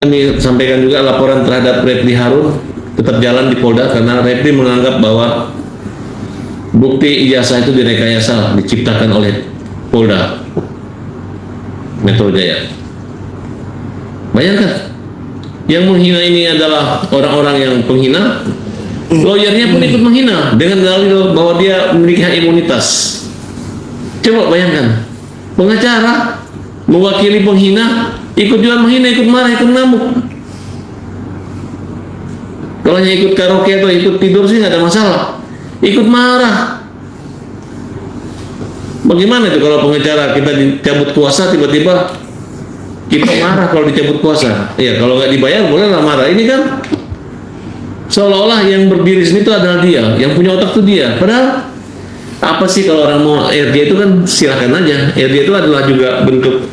Kami sampaikan juga laporan terhadap Refdi Harun tetap jalan di Polda karena Refdi menganggap bahwa bukti ijazah itu direkayasa diciptakan oleh Polda Metro Jaya. Bayangkan, yang menghina ini adalah orang-orang yang penghina, lawyernya pun ikut menghina dengan dalil bahwa dia memiliki hak imunitas. Coba bayangkan, pengacara mewakili penghina, ikut juga menghina, ikut marah, ikut ngamuk. Kalau hanya ikut karaoke atau ikut tidur sih nggak ada masalah. Ikut marah. Bagaimana itu kalau pengacara kita dicabut kuasa tiba-tiba kita marah kalau dicabut kuasa? Iya, kalau nggak dibayar bolehlah marah. Ini kan seolah-olah yang berdiri sini itu adalah dia, yang punya otak itu dia. Padahal apa sih kalau orang mau RJ itu kan silahkan aja. RJ itu adalah juga bentuk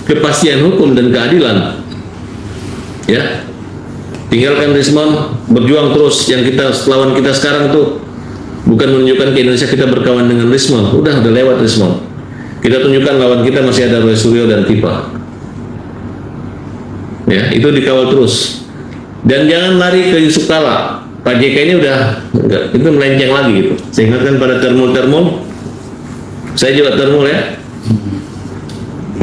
kepastian hukum dan keadilan. Ya, tinggalkan Rismon, berjuang terus. Yang kita lawan kita sekarang tuh bukan menunjukkan ke Indonesia kita berkawan dengan Rismon. Udah lewat Rismon. Kita tunjukkan lawan kita masih ada Roy Suryo dan Tipa. Ya, itu dikawal terus. Dan jangan lari ke Yusuf Kala. Pak JK ini udah enggak, itu melenceng lagi gitu. Saya ingatkan pada termul. Saya juga termul ya.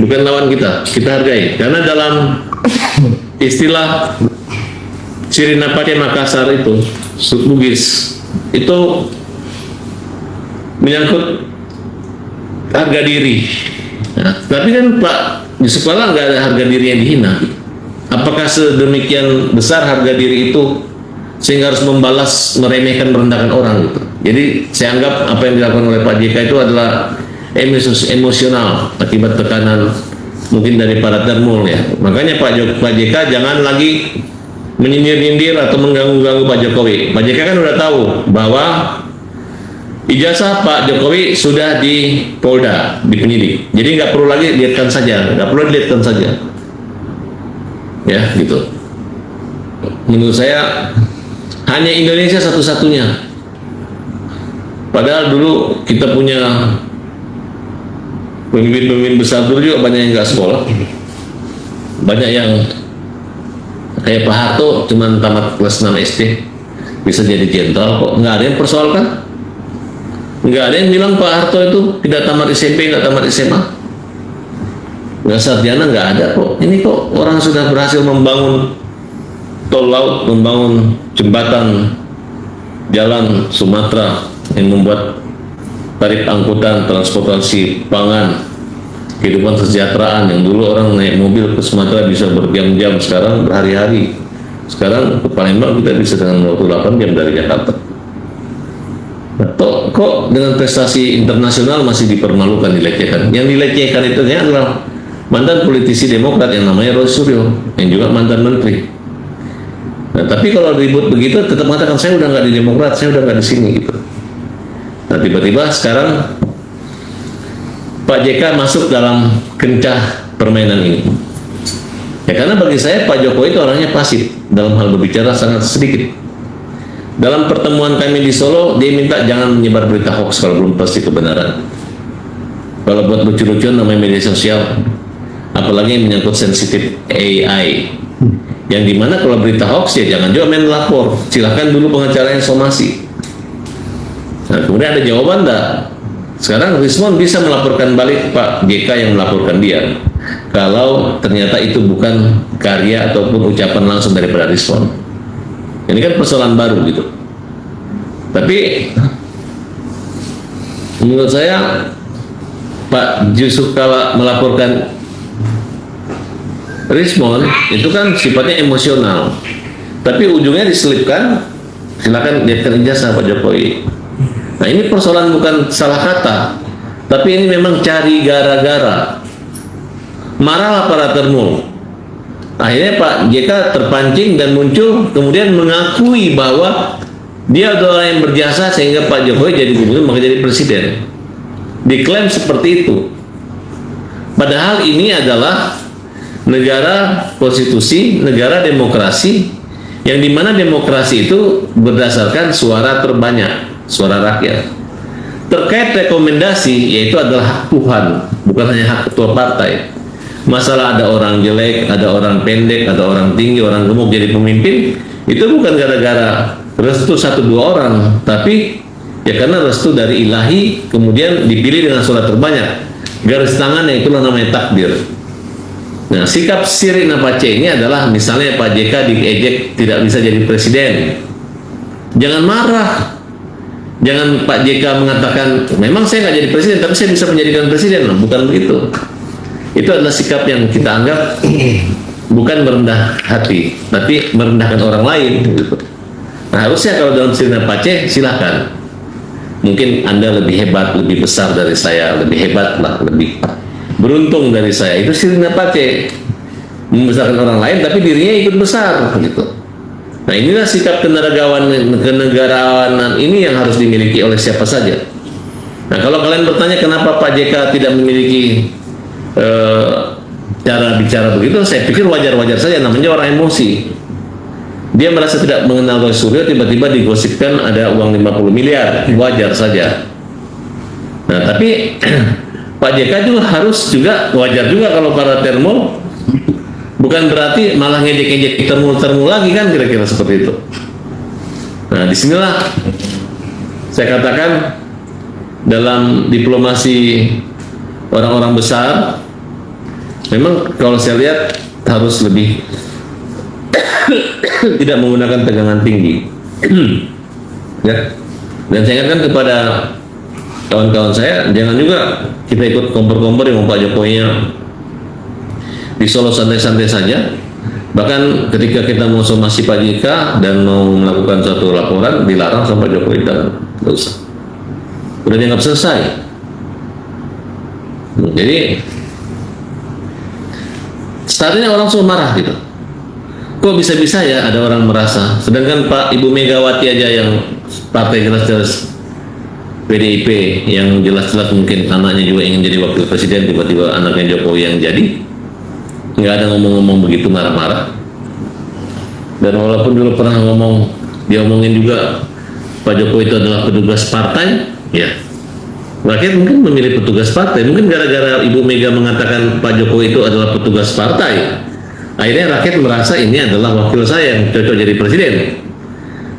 Bukan lawan kita hargai. Karena dalam istilah Sirinapati Makassar itu, Bugis, itu menyangkut harga diri. Nah, tapi kan Pak Yusuf Kala nggak ada harga diri yang dihina. Apakah sedemikian besar harga diri itu sehingga harus membalas, meremehkan, merendahkan orang gitu? Jadi saya anggap apa yang dilakukan oleh Pak JK itu adalah emosional akibat tekanan mungkin dari para termul ya. Makanya Pak JK jangan lagi menyindir-nyindir atau mengganggu-ganggu Pak Jokowi. Pak JK kan udah tahu bahwa ijazah Pak Jokowi sudah di Polda, di penyidik. Jadi nggak perlu lagi lihatkan saja, ya gitu. Menurut saya hanya Indonesia satu-satunya. Padahal dulu kita punya pemimpin-pemimpin besar dulu juga banyak yang nggak sekolah, banyak yang kayak Pak Harto cuman tamat kelas 6 SD bisa jadi jenderal kok, nggak ada yang persoalkan, nggak ada yang bilang Pak Harto itu tidak tamat SMP, nggak tamat SMA, nggak sarjana, nggak ada kok. Ini kok orang sudah berhasil membangun tol laut, membangun jembatan, jalan Sumatera yang membuat tarif angkutan, transportasi pangan, kehidupan kesejahteraan. Yang dulu orang naik mobil ke Sumatera bisa berjam-jam, sekarang berhari-hari. Sekarang ke Palembang kita bisa dengan waktu 8 jam dari Jakarta. Nah, kok dengan prestasi internasional masih dipermalukan, dilecehkan? Yang dilecehkan itu adalah mantan politisi Demokrat yang namanya Roy Suryo, yang juga mantan menteri. Nah, tapi kalau ribut begitu tetap mengatakan saya udah nggak di Demokrat, saya udah nggak di sini gitu. Nah, tiba-tiba sekarang Pak JK masuk dalam kencah permainan ini. Ya karena bagi saya Pak Jokowi itu orangnya pasif dalam hal berbicara, sangat sedikit. Dalam pertemuan kami di Solo, dia minta jangan menyebar berita hoax kalau belum pasti kebenaran. Kalau buat lucu-lucuan namanya media sosial, apalagi yang menyangkut sensitif AI. Yang dimana kalau berita hoax ya jangan juga main lapor, silahkan dulu pengacara yang somasi. Nah, kemudian ada jawaban enggak? Sekarang Rismon bisa melaporkan balik Pak JK yang melaporkan dia kalau ternyata itu bukan karya ataupun ucapan langsung daripada Rismon. Ini kan persoalan baru gitu. Tapi menurut saya Pak Yusuf Kala melaporkan Rismon itu kan sifatnya emosional, tapi ujungnya diselipkan silakan lihatkan ijazah Pak Jokowi. Nah, ini persoalan bukan salah kata, tapi ini memang cari gara-gara. Marahlah para termul. Akhirnya Pak JK terpancing dan muncul, kemudian mengakui bahwa dia adalah yang berjasa sehingga Pak Jokowi jadi gubernur, maka jadi presiden. Diklaim seperti itu. Padahal ini adalah negara konstitusi, negara demokrasi, yang dimana demokrasi itu berdasarkan suara terbanyak, suara rakyat. Terkait rekomendasi, yaitu adalah hak Tuhan, bukan hanya hak ketua partai. masalah ada orang jelek, ada orang pendek, ada orang tinggi, orang gemuk jadi pemimpin, itu bukan gara-gara restu satu dua orang, tapi ya karena restu dari ilahi, kemudian dipilih dengan suara terbanyak. Garis tangannya itulah namanya takdir. Nah, sikap sirih napace ini adalah misalnya Pak JK diejek tidak bisa jadi presiden. Jangan marah. Jangan Pak JK mengatakan, memang saya nggak jadi presiden, tapi saya bisa menjadikan presiden. Nah, bukan begitu. Itu adalah sikap yang kita anggap bukan merendah hati, tapi merendahkan orang lain. Gitu. Nah, harusnya kalau dalam sirih napace, silakan. Mungkin Anda lebih hebat, lebih besar dari saya, lebih hebat lah, lebih beruntung dari saya. Itu sirih napace, membesarkan orang lain, tapi dirinya ikut besar. Gitu. Nah, inilah sikap kenegarawanan ini yang harus dimiliki oleh siapa saja. Nah, kalau kalian bertanya kenapa Pak JK tidak memiliki cara bicara begitu, saya pikir wajar-wajar saja, namanya orang emosi. Dia merasa tidak mengenal Roy Suryo, tiba-tiba digosipkan ada uang 50 miliar, wajar saja. Nah, tapi Pak JK juga harus wajar juga kalau para termo. Bukan berarti malah ngejek-ngejek termul lagi kan, kira-kira seperti itu. Nah, disinilah saya katakan dalam diplomasi orang-orang besar, memang kalau saya lihat harus lebih tidak menggunakan tegangan tinggi. Ya. Dan saya ingatkan kepada kawan-kawan saya, jangan juga kita ikut kompor-kompor yang Pak Jokowi di Solo santai-santai saja. Bahkan ketika kita mau somasi Pak JK dan mau melakukan suatu laporan, dilarang sama Pak Jokowi, dan nggak usah. Udah dianggap selesai. Jadi saatnya orang semua marah gitu. Kok bisa-bisa ya ada orang merasa, sedangkan Pak Ibu Megawati aja yang partai jelas-jelas PDIP yang jelas-jelas mungkin anaknya juga ingin jadi wakil presiden, tiba-tiba anaknya Jokowi yang jadi. Nggak ada ngomong-ngomong begitu marah-marah. Dan walaupun dulu pernah dia omongin juga Pak Jokowi itu adalah petugas partai, ya rakyat mungkin memilih petugas partai. Mungkin gara-gara Ibu Mega mengatakan Pak Jokowi itu adalah petugas partai, akhirnya rakyat merasa ini adalah wakil saya yang cocok jadi presiden.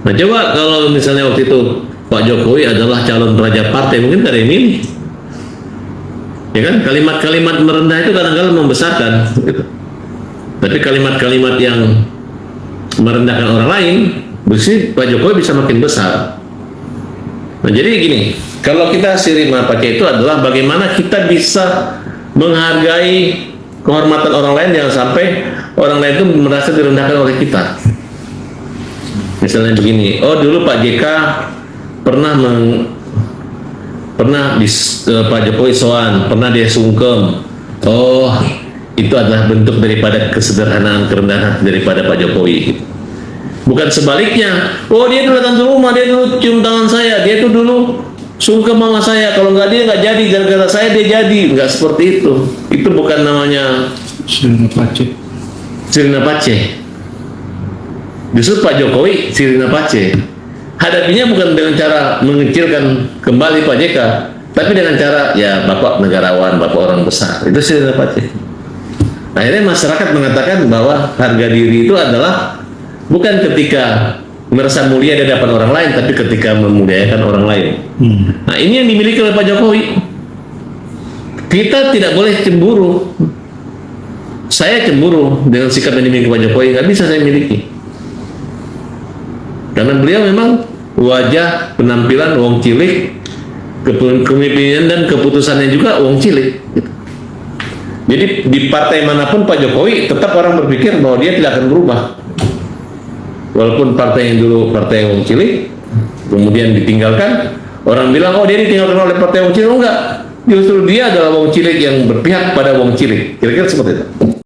Nah, coba kalau misalnya waktu itu Pak Jokowi adalah calon raja partai, mungkin nggak ada yang milih. Ya kan, kalimat-kalimat merendah itu kadang-kadang membesarkan gitu. Tapi kalimat-kalimat yang merendahkan orang lain, Pak Jokowi bisa makin besar. Nah, jadi gini, kalau kita sirih napace itu adalah bagaimana kita bisa menghargai kehormatan orang lain, jangan sampai orang lain itu merasa direndahkan oleh kita. Misalnya begini, oh dulu Pak JK pernah Pak Jokowi soan, pernah dia sungkem. Oh, itu adalah bentuk daripada kesederhanaan, kerendahan hati daripada Pak Jokowi. Bukan sebaliknya. Oh, dia dulu datang ke rumah, dia dulu cium tangan saya, dia tuh dulu sungkem sama saya. Kalau nggak dia nggak jadi, gara-gara saya dia jadi. Nggak seperti itu. Itu bukan namanya sirih napace. Sirih napace. Justru Pak Jokowi sirih napace. Hadapinya bukan dengan cara mengecilkan kembali Pak JK, tapi dengan cara ya Bapak negarawan, Bapak orang besar. Itu sirih napace. Akhirnya masyarakat mengatakan bahwa harga diri itu adalah bukan ketika merasa mulia di hadapan orang lain, tapi ketika memuliakan orang lain. Nah, ini yang dimiliki oleh Pak Jokowi. Kita tidak boleh cemburu. Saya cemburu dengan sikap yang dimiliki Pak Jokowi, nggak bisa saya miliki. Karena beliau memang wajah, penampilan wong cilik, kepemimpinan dan keputusannya juga wong cilik. Jadi di partai manapun Pak Jokowi tetap orang berpikir bahwa dia tidak akan berubah. Walaupun partai yang dulu partai wong cilik, kemudian ditinggalkan, orang bilang oh dia ditinggalkan oleh partai wong cilik. Oh, enggak, justru dia adalah wong cilik yang berpihak pada wong cilik. Kira-kira seperti itu.